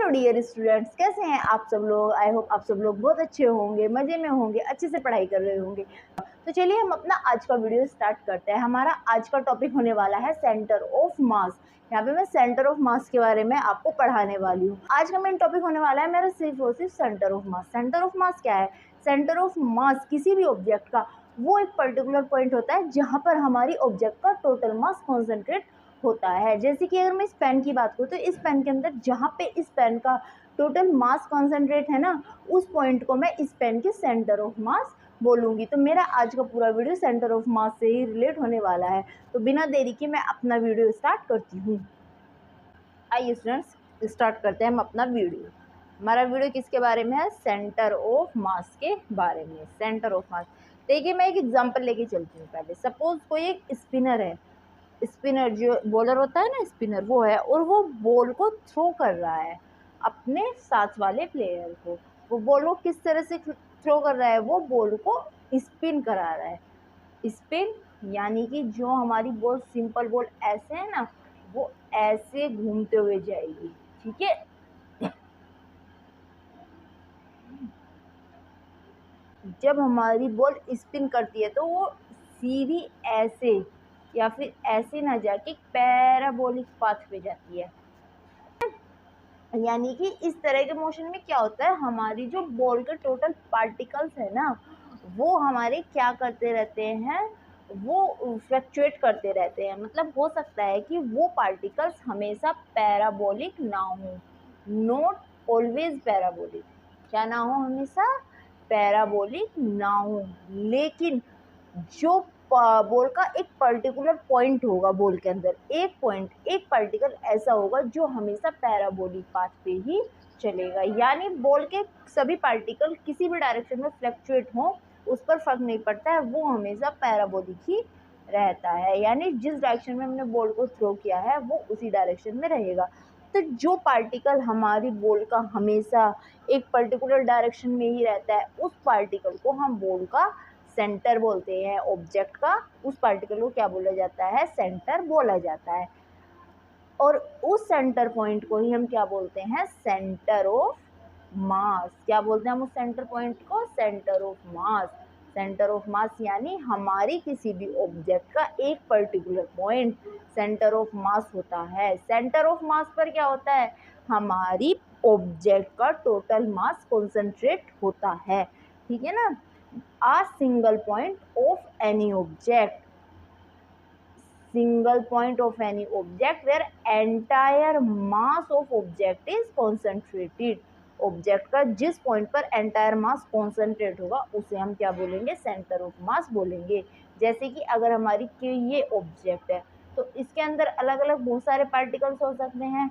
Hello dear students, कैसे हैं आप सब लोग। आई होप आप सब लोग बहुत अच्छे होंगे, मज़े में होंगे, अच्छे से पढ़ाई कर रहे होंगे। तो चलिए हम अपना आज का वीडियो स्टार्ट करते हैं। हमारा आज का टॉपिक होने वाला है सेंटर ऑफ मास। यहाँ पे मैं सेंटर ऑफ मास के बारे में आपको पढ़ाने वाली हूँ। आज का मेन टॉपिक होने वाला है मेरा सिर्फ और सिर्फ centre of mass. Centre of मास क्या है? सेंटर ऑफ मास किसी भी ऑब्जेक्ट का वो एक पर्टिकुलर पॉइंट होता है जहाँ पर हमारी ऑब्जेक्ट का टोटल मास कॉन्सेंट्रेट होता है। जैसे कि अगर मैं इस पेन की बात करूँ तो इस पेन के अंदर जहाँ पे इस पेन का टोटल मास कॉन्सेंट्रेट है ना, उस पॉइंट को मैं इस पेन के सेंटर ऑफ मास बोलूँगी। तो मेरा आज का पूरा वीडियो सेंटर ऑफ मास से ही रिलेट होने वाला है। तो बिना देरी के मैं अपना वीडियो स्टार्ट करती हूँ। आइए स्टूडेंट्स, स्टार्ट करते हैं हम अपना वीडियो। हमारा वीडियो किसके बारे में है? सेंटर ऑफ मास के बारे में। सेंटर ऑफ मास, देखिए मैं एक एग्जांपल लेके चलती हूँ। पहले सपोज कोई एक स्पिनर है, स्पिनर जो बॉलर होता है ना, स्पिनर वो है, और वो बॉल को थ्रो कर रहा है अपने साथ वाले प्लेयर को। वो बॉल को किस तरह से थ्रो कर रहा है? वो बॉल को स्पिन करा रहा है। स्पिन यानी कि जो हमारी बॉल, सिंपल बॉल ऐसे है ना, वो ऐसे घूमते हुए जाएगी। ठीक है, जब हमारी बॉल स्पिन करती है तो वो सीधी ऐसे या फिर ऐसे ना जाके पैराबोलिक पाथ पे जाती है। यानी कि इस तरह के मोशन में क्या होता है, हमारी जो बॉल के टोटल पार्टिकल्स है ना, वो हमारे क्या करते रहते हैं, वो फ्लक्चुएट करते रहते हैं। मतलब हो सकता है कि वो पार्टिकल्स हमेशा पैराबोलिक ना हो, नॉट ऑलवेज पैराबोलिक। क्या ना हो? हमेशा पैराबोलिक ना हो, लेकिन जो बॉल का एक पर्टिकुलर पॉइंट होगा, बॉल के अंदर एक पॉइंट, एक पार्टिकल ऐसा होगा जो हमेशा पैराबोलिक पाथ पे ही चलेगा। यानी बॉल के सभी पार्टिकल किसी भी डायरेक्शन में फ्लक्चुएट हो, उस पर फर्क नहीं पड़ता है, वो हमेशा पैराबोलिक ही रहता है। यानी जिस डायरेक्शन में हमने बॉल को थ्रो किया है वो उसी डायरेक्शन में रहेगा। तो जो पार्टिकल हमारी बॉल का हमेशा एक पर्टिकुलर डायरेक्शन में ही रहता है, उस पार्टिकल को हम बॉल का सेंटर बोलते हैं। ऑब्जेक्ट का उस पार्टिकल को क्या बोला जाता है? सेंटर बोला जाता है। और उस सेंटर पॉइंट को ही हम क्या बोलते हैं? सेंटर ऑफ मास। क्या बोलते हैं हम उस सेंटर पॉइंट को? Centre of mass. Centre of मास यानी हमारी किसी भी ऑब्जेक्ट का एक पर्टिकुलर पॉइंट सेंटर ऑफ मास होता है। सेंटर ऑफ मास पर क्या होता है? हमारी ऑब्जेक्ट का टोटल मास कॉन्सेंट्रेट होता है। ठीक है ना? A single point of any object, single point of any object where entire mass of object is concentrated। Object का जिस पॉइंट पर एंटायर मास कॉन्सेंट्रेट होगा उसे हम क्या बोलेंगे? सेंटर ऑफ मास बोलेंगे। जैसे कि अगर हमारी ये ऑब्जेक्ट है तो इसके अंदर अलग अलग बहुत सारे पार्टिकल्स हो सकते हैं,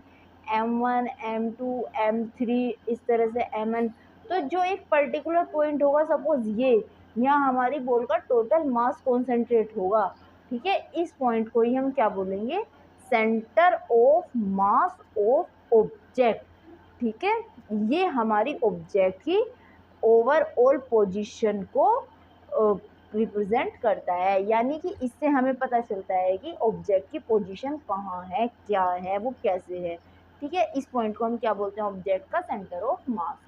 M1, M2, M3, इस तरह से Mn। तो जो एक पर्टिकुलर पॉइंट होगा, सपोज ये यहाँ हमारी बॉल का टोटल मास कॉन्सेंट्रेट होगा। ठीक है, इस पॉइंट को ही हम क्या बोलेंगे? Centre of mass of object. ठीक है, ये हमारी ऑब्जेक्ट की ओवरऑल पोजीशन को रिप्रेजेंट करता है। यानी कि इससे हमें पता चलता है कि ऑब्जेक्ट की पोजीशन कहाँ है, क्या है, वो कैसे है। ठीक है, इस पॉइंट को हम क्या बोलते हैं? ऑब्जेक्ट का सेंटर ऑफ मास।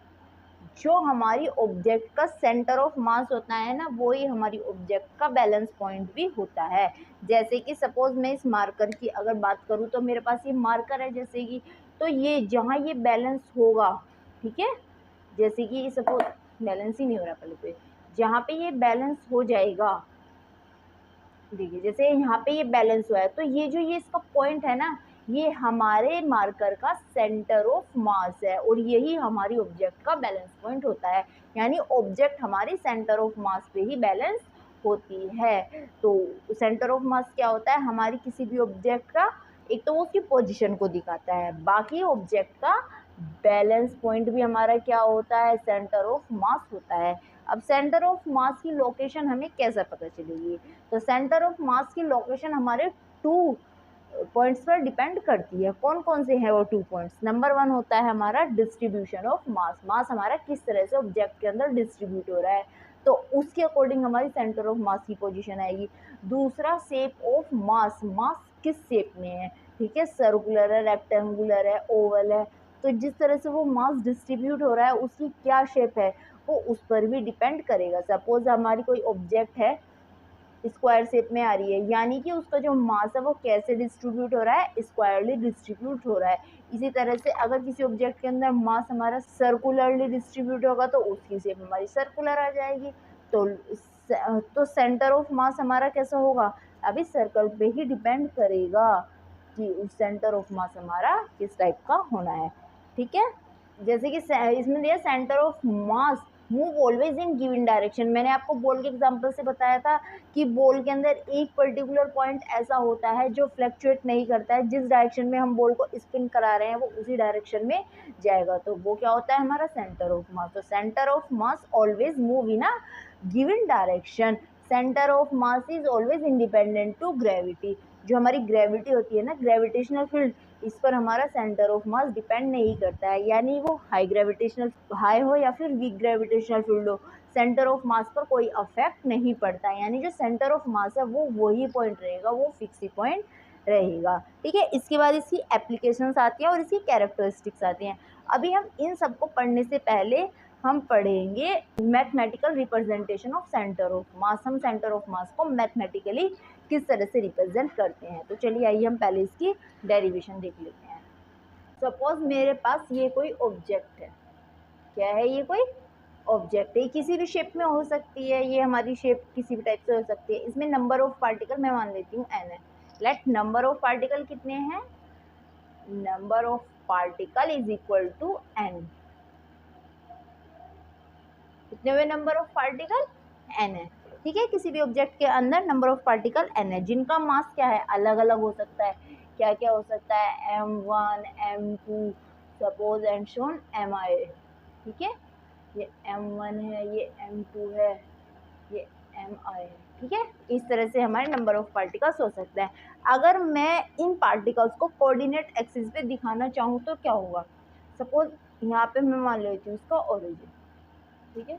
जो हमारी ऑब्जेक्ट का सेंटर ऑफ मास होता है ना, वो ही हमारी ऑब्जेक्ट का बैलेंस पॉइंट भी होता है। जैसे कि सपोज मैं इस मार्कर की अगर बात करूँ तो मेरे पास ये मार्कर है, जैसे कि तो ये जहाँ ये बैलेंस होगा, ठीक है, जैसे कि सपोज बैलेंस ही नहीं हो रहा पहले, तो जहाँ पे ये बैलेंस हो जाएगा, देखिए जैसे यहाँ पे ये बैलेंस हुआ है, तो ये जो ये इसका पॉइंट है ना, ये हमारे मार्कर का सेंटर ऑफ मास है और यही हमारी ऑब्जेक्ट का बैलेंस पॉइंट होता है। यानी ऑब्जेक्ट हमारी सेंटर ऑफ मास पे ही बैलेंस होती है। तो सेंटर ऑफ मास क्या होता है? हमारी किसी भी ऑब्जेक्ट का एक तो वो उसकी पोजीशन को दिखाता है, बाकी ऑब्जेक्ट का बैलेंस पॉइंट भी हमारा क्या होता है? सेंटर ऑफ मास होता है। अब सेंटर ऑफ मास की लोकेशन हमें कैसे पता चलेगी? तो सेंटर ऑफ मास की लोकेशन हमारे 2 पॉइंट्स पर डिपेंड करती है। कौन कौन से हैं वो 2 पॉइंट्स? नंबर 1 होता है हमारा डिस्ट्रीब्यूशन ऑफ मास। मास हमारा किस तरह से ऑब्जेक्ट के अंदर डिस्ट्रीब्यूट हो रहा है, तो उसके अकॉर्डिंग हमारी सेंटर ऑफ मास की पोजीशन आएगी। दूसरा शेप ऑफ मास, मास किस शेप में है, ठीक है, सर्कुलर है, रेक्टेंगुलर है, ओवल है, तो जिस तरह से वो मास डिस्ट्रीब्यूट हो रहा है उसकी क्या शेप है वो उस पर भी डिपेंड करेगा। सपोज हमारी कोई ऑब्जेक्ट है स्क्वायर शेप में आ रही है, यानी कि उसका जो मास है वो कैसे डिस्ट्रीब्यूट हो रहा है, स्क्वायरली डिस्ट्रीब्यूट हो रहा है। इसी तरह से अगर किसी ऑब्जेक्ट के अंदर मास हमारा सर्कुलरली डिस्ट्रीब्यूट होगा तो उसकी शेप हमारी सर्कुलर आ जाएगी। तो सेंटर ऑफ मास हमारा कैसा होगा, अभी सर्कल पे ही डिपेंड करेगा कि उस सेंटर ऑफ मास हमारा किस टाइप का होना है। ठीक है, जैसे कि इसमें दिया centre of mass move always in given direction. मैंने आपको बॉल के एग्जांपल से बताया था कि बॉल के अंदर एक पर्टिकुलर पॉइंट ऐसा होता है जो फ्लक्चुएट नहीं करता है, जिस डायरेक्शन में हम बॉल को स्पिन करा रहे हैं वो उसी डायरेक्शन में जाएगा, तो वो क्या होता है हमारा सेंटर ऑफ मास। तो centre of mass always move in a given direction. Centre of mass is always independent to gravity. जो हमारी ग्रेविटी होती है ना, ग्रेविटेशनल फील्ड, इस पर हमारा सेंटर ऑफ मास डिपेंड नहीं करता है, यानी वो हाई हो या फिर वीक ग्रेविटेशनल फील्ड हो, सेंटर ऑफ मास पर कोई अफेक्ट नहीं पड़ता है। यानी जो सेंटर ऑफ मास है वो वही पॉइंट रहेगा, वो फिक्स ही पॉइंट रहेगा। ठीक है, इसके बाद इसकी एप्लीकेशंस आती हैं और इसकी कैरेक्टरिस्टिक्स आती हैं। अभी हम इन सबको पढ़ने से पहले हम पढ़ेंगे mathematical representation of centre of मास। हम सेंटर ऑफ मास को मैथमेटिकली किस तरह से रिप्रेजेंट करते हैं, तो चलिए आइए हम पहले इसकी डेरिवेशन देख लेते हैं। सपोज मेरे पास ये कोई ऑब्जेक्ट है, क्या है ये, कोई ऑब्जेक्ट है, किसी भी शेप में हो सकती है, ये हमारी शेप किसी भी टाइप से हो सकती है। इसमें नंबर ऑफ पार्टिकल मैं मान लेती हूँ n है। लेट नंबर ऑफ पार्टिकल कितने हैं, number of particle is equal to n। कितने हुए नंबर ऑफ पार्टिकल, n है। ठीक है, किसी भी ऑब्जेक्ट के अंदर नंबर ऑफ पार्टिकल n है, जिनका मास क्या है, अलग अलग हो सकता है। क्या क्या हो सकता है, m1 m2 suppose and shown mi। ठीक है, ये m1 है, ये m2 है, ये mi है। ठीक है, इस तरह से हमारे नंबर ऑफ पार्टिकल्स हो सकते हैं। अगर मैं इन पार्टिकल्स को कोऑर्डिनेट एक्सिस पे दिखाना चाहूँ तो क्या होगा, सपोज यहाँ पे मैं मान लेती हूँ इसका ओरिजिन, ठीक है,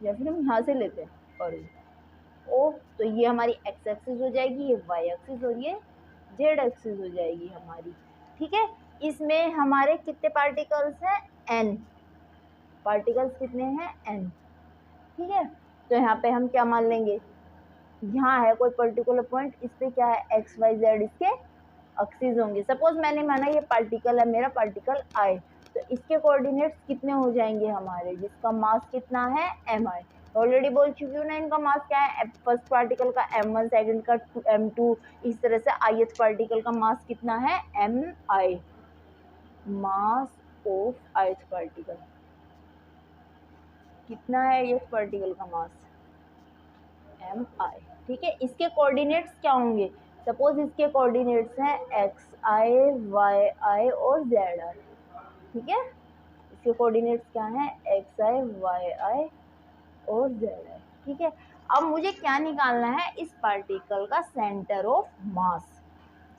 या फिर हम यहाँ से लेते हैं ओरिजिन ओ, तो ये हमारी एक्स एक्सिस हो जाएगी, ये वाई एक्सिस और ये जेड एक्सिस हो जाएगी हमारी। ठीक है, इसमें हमारे कितने पार्टिकल्स हैं, n पार्टिकल्स कितने हैं, n। ठीक है, तो यहाँ पे हम क्या मान लेंगे, यहाँ है कोई पर्टिकुलर पॉइंट, इस पे क्या है एक्स वाई जेड इसके एक्सिस होंगे। सपोज मैंने माना ये पार्टिकल है मेरा, पार्टिकल आई, तो इसके कोऑर्डिनेट्स कितने हो जाएंगे हमारे, जिसका मास कितना है mi। ऑलरेडी बोल चुकी हूँ ना इनका मास क्या है, फर्स्ट पार्टिकल का m1, सेकंड का m2, इस तरह से ith पार्टिकल का मास कितना है mi। Mass of ith particle कितना है, ith पार्टिकल का मास mi। ठीक है, इसके कोऑर्डिनेट्स क्या होंगे, सपोज इसके कोऑर्डिनेट्स हैं xi, yi और zi। ठीक है, इसके कोऑर्डिनेट्स क्या हैं, xi, yi और zi। ठीक है, अब मुझे क्या निकालना है, इस पार्टिकल का centre of mass.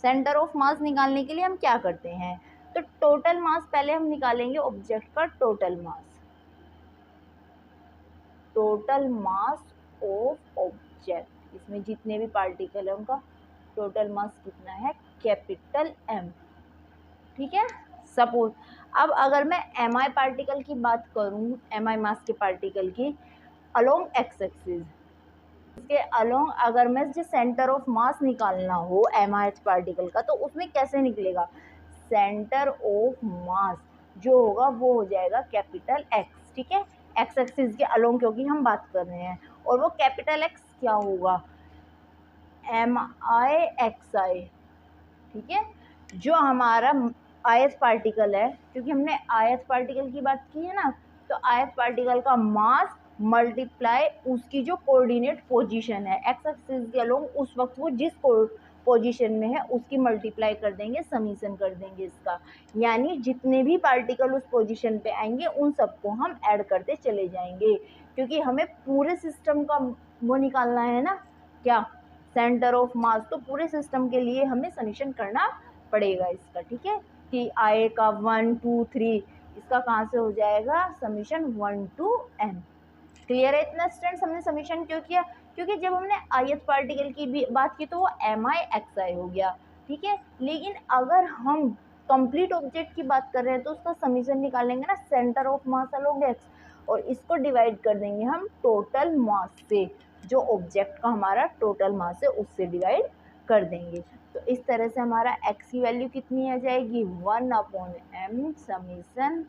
Centre of मास निकालने के लिए हम क्या करते हैं, तो टोटल मास पहले हम निकालेंगे ऑब्जेक्ट का total mass. Total mass of object, इसमें जितने भी पार्टिकल है उनका टोटल मास कितना है, कैपिटल M। ठीक है, सपोज अब अगर मैं mi पार्टिकल की बात करूं, mi मास के पार्टिकल की अलोंग एक्स एक्सिस, इसके अलोंग अगर मैं जो सेंटर ऑफ मास निकालना हो mi पार्टिकल का, तो उसमें कैसे निकलेगा, सेंटर ऑफ मास जो होगा वो हो जाएगा कैपिटल X। ठीक है, एक्स एक्सिस के अलोंग क्योंकि हम बात कर रहे हैं, और वो कैपिटल X क्या होगा, mi xi। ठीक है, जो हमारा ith पार्टिकल है, क्योंकि हमने ith पार्टिकल की बात की है ना, तो ith पार्टिकल का मास मल्टीप्लाई उसकी जो कोऑर्डिनेट पोजीशन है एक्स एक्सिस के अलोंग, उस वक्त वो जिस पोजीशन में है उसकी मल्टीप्लाई कर देंगे, समीशन कर देंगे इसका। यानी जितने भी पार्टिकल उस पोजीशन पे आएंगे उन सबको हम ऐड करते चले जाएंगे, क्योंकि हमें पूरे सिस्टम का वो निकालना है ना, क्या, सेंटर ऑफ मास। तो पूरे सिस्टम के लिए हमें समीशन करना पड़ेगा इसका। ठीक है, कि आई का 1 2 3 इसका कहाँ से हो जाएगा, समीशन 1 to n। क्लियर है इतना स्टूडेंट्स, हमने समीशन क्यों किया, क्योंकि जब हमने ith पार्टिकल की भी बात की तो वो mi xi हो गया। ठीक है, लेकिन अगर हम कंप्लीट ऑब्जेक्ट की बात कर रहे हैं तो उसका समीशन निकालेंगे ना, centre of mass along x, और इसको डिवाइड कर देंगे हम टोटल मास से, जो ऑब्जेक्ट का हमारा टोटल मास है उससे डिवाइड कर देंगे। तो इस तरह से हमारा x की वैल्यू कितनी आ जाएगी, 1/m summation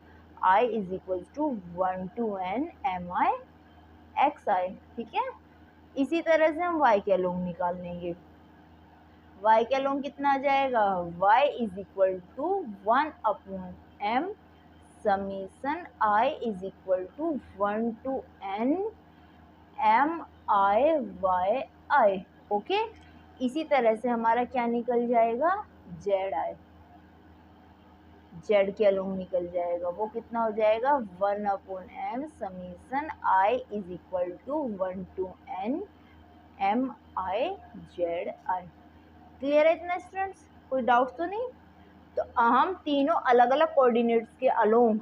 i is equal to 1 to n mi xi। ठीक है, इसी तरह से हम y के अलोंग निकाल लेंगे। y के अलोंग कितना आ जाएगा, y is equal to 1/m summation i is equal to 1 to n mi y। Okay, इसी तरह से हमारा क्या निकल जाएगा, z के अलोंग निकल जाएगा, वो कितना हो जाएगा, 1/m summation i is equal to 1 to n mi z i। Clear है इतना स्टूडेंट्स, कोई डाउट तो नहीं। तो हम तीनों अलग अलग कोऑर्डिनेट्स के अलोंग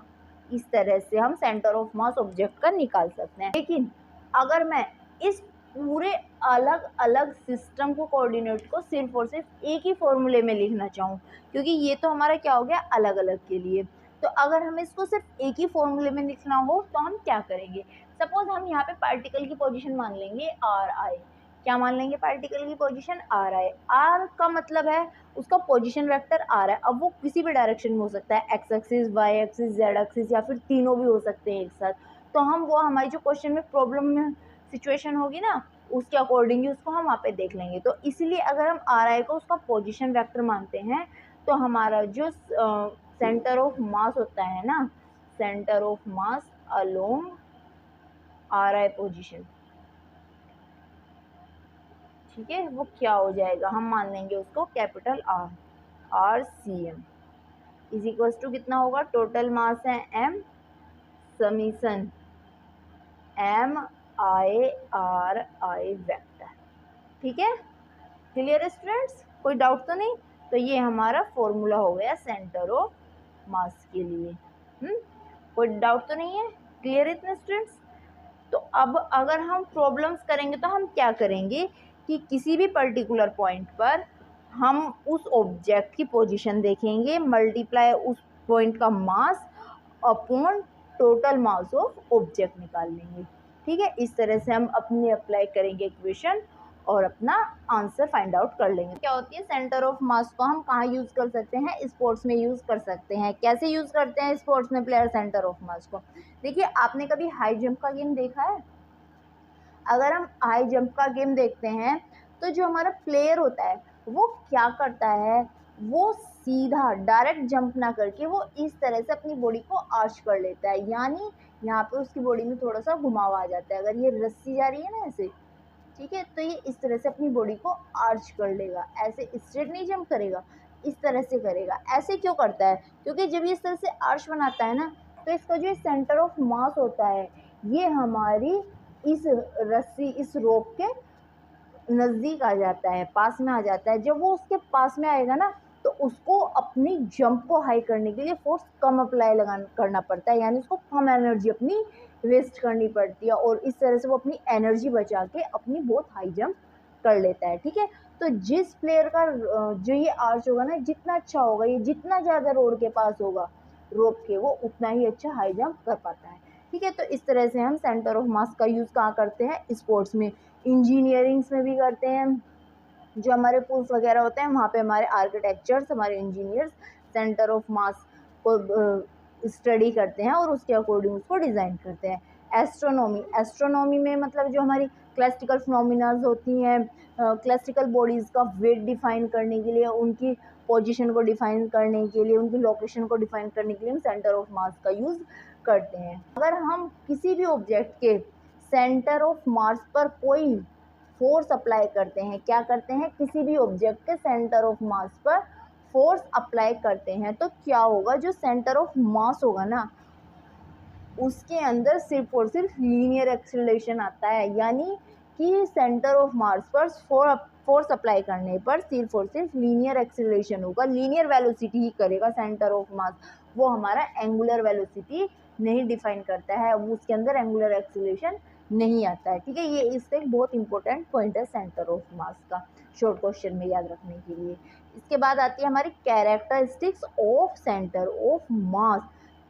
इस तरह से हम सेंटर ऑफ मास ऑब्जेक्ट का निकाल सकते हैं। लेकिन अगर मैं इस पूरे अलग अलग सिस्टम को, कोऑर्डिनेट को सिर्फ और सिर्फ एक ही फॉर्मूले में लिखना चाहूँ, क्योंकि ये तो हमारा क्या हो गया अलग अलग के लिए, तो अगर हमें इसको सिर्फ एक ही फॉर्मूले में लिखना हो तो हम क्या करेंगे, सपोज हम यहाँ पे पार्टिकल की पोजीशन मान लेंगे आर आई। क्या मान लेंगे, पार्टिकल की पोजीशन आर आई। आर का मतलब है उसका पोजीशन वेक्टर आर है। अब वो किसी भी डायरेक्शन में हो सकता है, x axis, y axis, z axis, या फिर तीनों भी हो सकते हैं एक साथ। तो हम वो हमारी जो क्वेश्चन में प्रॉब्लम में सिचुएशन होगी ना, उसके अकॉर्डिंग उसको हम वहाँ पे देख लेंगे। तो इसलिए अगर हम आर आई को उसका पोजीशन वेक्टर मानते हैं तो हमारा जो सेंटर ऑफ मास होता है ना, centre of mass along are I position, ठीक है, वो क्या हो जाएगा, हम मान लेंगे उसको capital R, R C M is equal to कितना होगा, टोटल मास है M summation M I R I vector. ठीक है, क्लियर स्टूडेंट्स, कोई डाउट तो नहीं। तो ये हमारा फॉर्मूला हो गया सेंटर ऑफ मास के लिए। कोई डाउट तो नहीं है, क्लियर है इतने स्टूडेंट्स। तो अब अगर हम प्रॉब्लम्स करेंगे तो हम क्या करेंगे कि किसी भी पर्टिकुलर पॉइंट पर हम उस ऑब्जेक्ट की पोजीशन देखेंगे, मल्टीप्लाई उस पॉइंट का mass upon total mass of object निकाल लेंगे। ठीक है, इस तरह से हम अपनी अप्लाई करेंगे इक्वेशन और अपना आंसर फाइंड आउट कर लेंगे। क्या होती है, सेंटर ऑफ मास को हम कहाँ यूज कर सकते हैं, स्पोर्ट्स में यूज कर सकते हैं। कैसे यूज करते हैं स्पोर्ट्स में प्लेयर सेंटर ऑफ मास को, देखिए आपने कभी हाई जंप का गेम देखा है। अगर हम हाई जंप का गेम देखते हैं तो जो हमारा प्लेयर होता है वो क्या करता है, वो सीधा डायरेक्ट जंप ना करके वो इस तरह से अपनी बॉडी को आर्च कर लेता है, यानी यहाँ पे उसकी बॉडी में थोड़ा सा घुमाव आ जाता है। अगर ये रस्सी जा रही है ना ऐसे, ठीक है, तो ये इस तरह से अपनी बॉडी को आर्च कर लेगा, ऐसे स्ट्रेट नहीं जंप करेगा, इस तरह से करेगा। ऐसे क्यों करता है, क्योंकि जब ये इस तरह से आर्च बनाता है ना, तो इसका जो सेंटर ऑफ मास होता है ये हमारी इस रस्सी, इस रोप के नज़दीक आ जाता है, पास में आ जाता है। जब वो उसके पास में आएगा ना तो उसको अपनी जंप को हाई करने के लिए फोर्स कम अप्लाई करना पड़ता है, यानी उसको कम एनर्जी अपनी वेस्ट करनी पड़ती है, और इस तरह से वो अपनी एनर्जी बचा के अपनी बहुत हाई जंप कर लेता है। ठीक है, तो जिस प्लेयर का जो ये आर्च होगा ना, जितना अच्छा होगा, ये जितना ज़्यादा रोड के पास होगा रोप के, वो उतना ही अच्छा हाई जंप कर पाता है। ठीक है, तो इस तरह से हम सेंटर ऑफ मास का यूज़ कहाँ करते हैं, स्पोर्ट्स में, इंजीनियरिंग्स में भी करते हैं। जो हमारे पुल्स वगैरह होते हैं वहाँ पे हमारे आर्किटेक्चर्स, हमारे इंजीनियर्स सेंटर ऑफ मास को स्टडी करते हैं और उसके अकॉर्डिंग उसको डिज़ाइन करते हैं। एस्ट्रोनॉमी में मतलब जो हमारी क्लासिकल फिनोमिनाज होती हैं, क्लासिकल बॉडीज़ का वेट डिफाइन करने के लिए, उनकी पोजीशन को डिफाइन करने के लिए, उनकी लोकेशन को डिफाइन करने के लिए हम सेंटर ऑफ मास का यूज़ करते हैं। अगर हम किसी भी ऑब्जेक्ट के सेंटर ऑफ मास पर कोई फोर्स अप्लाई करते हैं, क्या करते हैं, किसी भी ऑब्जेक्ट के सेंटर ऑफ मास पर फोर्स अप्लाई करते हैं, तो क्या होगा, जो सेंटर ऑफ मास होगा ना उसके अंदर सिर्फ और सिर्फ लीनियर एक्सीलरेशन आता है, यानी कि सेंटर ऑफ मास पर फोर्स अप्लाई करने पर सिर्फ और सिर्फ लीनियर एक्सीलरेशन होगा, लीनियर वेलोसिटी ही करेगा सेंटर ऑफ मास। वो हमारा एंगुलर वेलोसिटी नहीं डिफाइन करता है, वो उसके अंदर एंगुलर एक्सीलरेशन नहीं आता है। ठीक है, ये इससे एक बहुत इंपॉर्टेंट पॉइंट है सेंटर ऑफ मास का। शॉर्ट क्वेश्चन में याद रखने के लिए। इसके बाद आती है हमारी characteristics of centre of mass.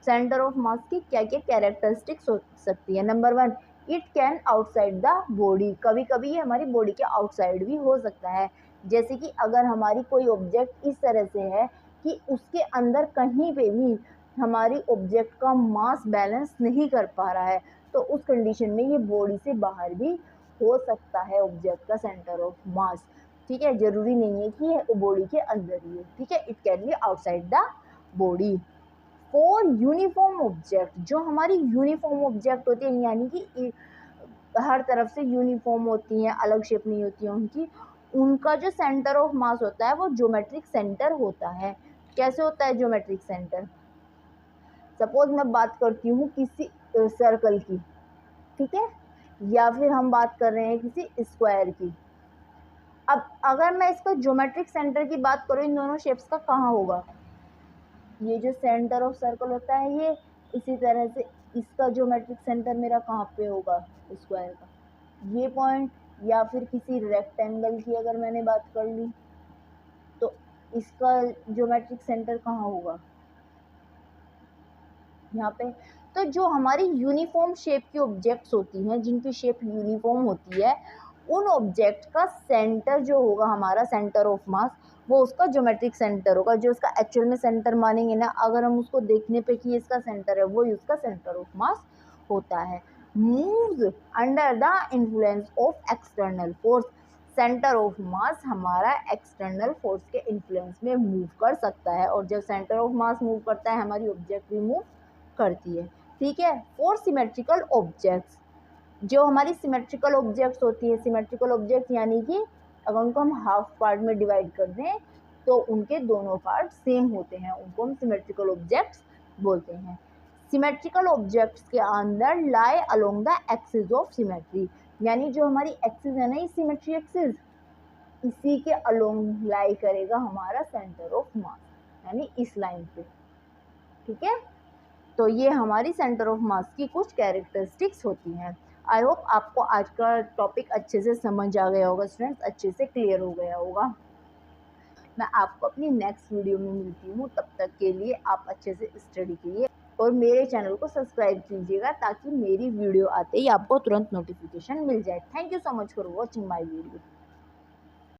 Centre of मास की क्या क्या कैरेक्टरिस्टिक्स हो सकती है। Number 1, it can outside the body. कभी कभी ये हमारी बॉडी के आउटसाइड भी हो सकता है, जैसे कि अगर हमारी कोई ऑब्जेक्ट इस तरह से है कि उसके अंदर कहीं पे भी हमारी ऑब्जेक्ट का मास बैलेंस नहीं कर पा रहा है, तो उस कंडीशन में ये बॉडी से बाहर भी हो सकता है ऑब्जेक्ट का सेंटर ऑफ मास। ठीक है, जरूरी नहीं है कि ये बॉडी के अंदर ही हो। ठीक है, it can be outside the body. For uniform object, जो हमारी यूनिफॉर्म ऑब्जेक्ट होती है यानी कि हर तरफ से यूनिफॉर्म होती हैं, अलग शेप नहीं होती है उनकी, उनका जो सेंटर ऑफ मास होता है वो ज्योमेट्रिक सेंटर होता है। कैसे होता है ज्योमेट्रिक सेंटर? सपोज मैं बात करती हूँ किसी सर्कल की, ठीक है, या फिर हम बात कर रहे हैं किसी स्क्वायर की। अब अगर मैं इसका ज्योमेट्रिक सेंटर की बात करूँ इन दोनों शेप्स का, कहाँ होगा? ये जो सेंटर ऑफ सर्कल होता है ये, इसी तरह से इसका ज्योमेट्रिक सेंटर मेरा कहाँ पे होगा? स्क्वायर का ये पॉइंट, या फिर किसी रेक्टेंगल की अगर मैंने बात कर ली तो इसका ज्योमेट्रिक सेंटर कहाँ होगा? यहाँ पे। तो जो हमारी यूनिफॉर्म शेप की ऑब्जेक्ट्स होती हैं, जिनकी शेप यूनिफॉर्म होती है, उन ऑब्जेक्ट का सेंटर जो होगा हमारा सेंटर ऑफ मास, वो उसका ज्योमेट्रिक सेंटर होगा। जो उसका एक्चुअल में सेंटर मानेंगे ना, अगर हम उसको देखने पे कि इसका सेंटर है, वो उसका सेंटर ऑफ मास होता है। Moves under the influence of external force. Centre of मास हमारा एक्सटर्नल फोर्स के इन्फ्लुएंस में मूव कर सकता है, और जब सेंटर ऑफ मास मूव करता है हमारी ऑब्जेक्ट भी मूव करती है। ठीक है। फॉर सिमेट्रिकल ऑब्जेक्ट्स, जो हमारी सिमेट्रिकल ऑब्जेक्ट्स होती है, सिमेट्रिकल ऑब्जेक्ट्स यानी कि अगर उनको हम हाफ पार्ट में डिवाइड कर दें तो उनके दोनों पार्ट सेम होते हैं, उनको हम सिमेट्रिकल ऑब्जेक्ट्स बोलते हैं। सिमेट्रिकल ऑब्जेक्ट्स के अंदर lie along the axis of symmetry, यानी जो हमारी एक्सिस है ना, ये सिमेट्री एक्सिस, इसी के अलोंग लाई करेगा हमारा सेंटर ऑफ मास, यानी इस लाइन पे। ठीक है, तो ये हमारी सेंटर ऑफ मास की कुछ कैरेक्टरिस्टिक्स होती हैं। आई होप आपको आज का टॉपिक अच्छे से समझ आ गया होगा स्टूडेंट्स, अच्छे से क्लियर हो गया होगा। मैं आपको अपनी नेक्स्ट वीडियो में मिलती हूँ, तब तक के लिए आप अच्छे से स्टडी कीजिए और मेरे चैनल को सब्सक्राइब कीजिएगा, ताकि मेरी वीडियो आते ही आपको तुरंत नोटिफिकेशन मिल जाए। Thank you so much for watching my video.